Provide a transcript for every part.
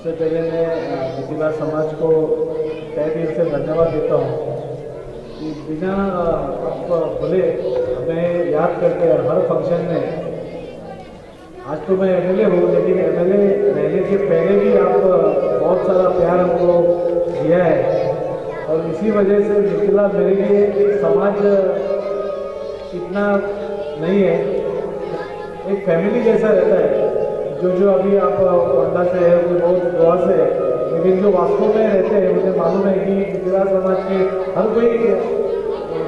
सबसे पहले मैं मिथिला समाज को तहे दिल से धन्यवाद देता हूँ कि बिना आप बोले हमें याद करके हर फंक्शन में। आज तो मैं एमएलए हूँ, लेकिन एमएलए रहने के पहले भी आप बहुत सारा प्यार हमको दिया है, और इसी वजह से मिथिला मेरे लिए समाज इतना नहीं है, एक फैमिली जैसा रहता है। जो अभी आप कोंडा से है, वो बहुत गोवा से है, लेकिन जो वास्तव में रहते हैं मुझे मालूम है कि मिथिला समाज के हर कोई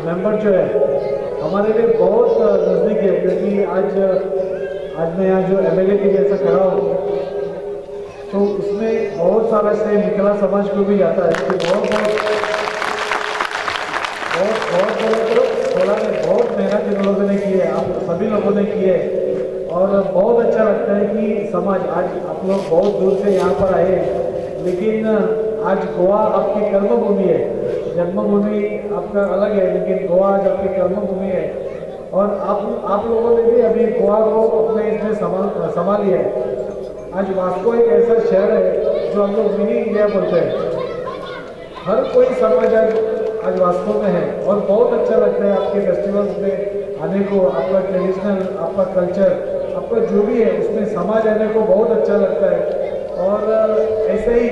मेंबर जो है हमारे लिए बहुत नज़दीक है। क्योंकि आज मैं यहाँ जो एमएलए की जैसा खड़ा हूँ, तो उसमें बहुत सारा श्रेय मिथिला समाज को भी जाता है कि बहुत मेहनत इन लोगों ने की है, आप सभी लोगों ने की है। और बहुत अच्छा लगता है कि समाज आज आप लोग बहुत दूर से यहाँ पर आए, लेकिन आज गोवा आपकी कर्मभूमि है। जन्मभूमि आपका अलग है, लेकिन गोवा आज आपकी कर्मभूमि है। और आप लोगों ने भी अभी गोवा को अपने इसमें संभाली है। आज वास्को एक ऐसा शहर है जो हम लोग मिनी इंडिया बोलते हैं। हर कोई समाज आज वास्तव में है, और बहुत अच्छा लगता है आपके फेस्टिवल्स में आने को। आपका ट्रेडिशनल, आपका कल्चर, आपका जो भी है उसमें समाज आने को बहुत अच्छा लगता है। और ऐसे ही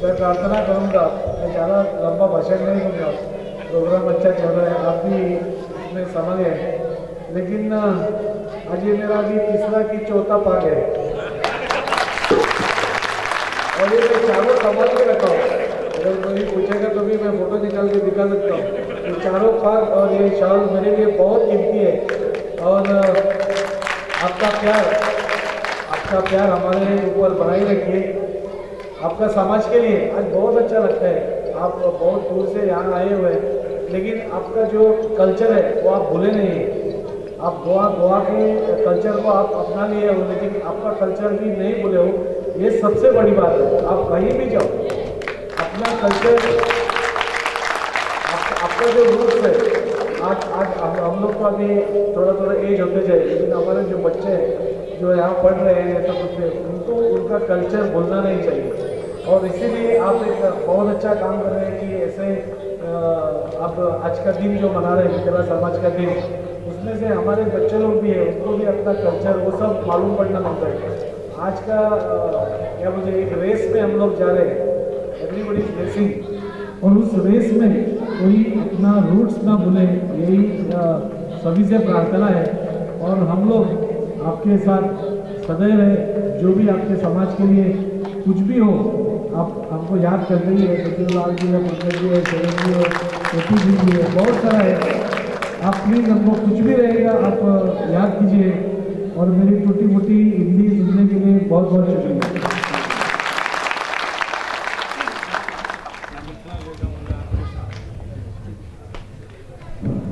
मैं प्रार्थना करूँगा, मैं ज़्यादा लंबा भाषण नहीं दूँगा, प्रोग्राम अच्छा चल रहा है, आप भी इसमें समझ हैं। लेकिन आज ये मेरा अभी तीसरा की चौथा पाक है, और ये मैं चारों संभाल के रखा हूँ। अगर कोई पूछेगा तो भी मैं फोटो निकाल के दिखा सकता हूँ। ये चारों पाक और ये शाल मेरे लिए बहुत कीमती है। और आपका प्यार हमारे ऊपर बनाए रखिए। आपका समाज के लिए आज बहुत अच्छा लगता है, आप बहुत दूर से यहाँ आए हुए हैं, लेकिन आपका जो कल्चर है वो आप भूले नहीं हैं। आप गोवा के कल्चर को आप अपना लिए हो, लेकिन आपका कल्चर भी नहीं भूले हो, ये सबसे बड़ी बात है। आप कहीं भी जाओ, अपना कल्चर, आपका जो रूट्स है। आज हम लोग को अभी थोड़ा एज होते जाए, लेकिन हमारे जो बच्चे हैं जो यहाँ पढ़ रहे हैं तो उनको उनका कल्चर भूलना नहीं चाहिए। और इसीलिए आप एक बहुत अच्छा काम कर रहे हैं कि ऐसे आप आज का दिन जो मना रहे हैं मिथिला समाज का दिन, उसमें से हमारे बच्चे लोग भी हैं, उनको भी अपना कल्चर वो सब मालूम पड़ना मिलता है। आज का क्या मुझे एक रेस में हम लोग जा रहे हैं, एवरीबॉडी इज रेसिंग, और उस रेस में कोई अपना रूट्स ना भूले, यही सभी से प्रार्थना है। और हम लोग आपके साथ सदैव है, जो भी आपके समाज के लिए कुछ भी हो आप हमको याद करते ही है। लाल जी है, पंकज जी है, शरण जी है, छोटी जी है, बहुत सारा है। आप प्लीज़ हमको कुछ भी रहेगा आप याद कीजिए। और मेरी टूटी फूटी हिंदी सुनने के लिए बहुत बहुत शुक्रिया।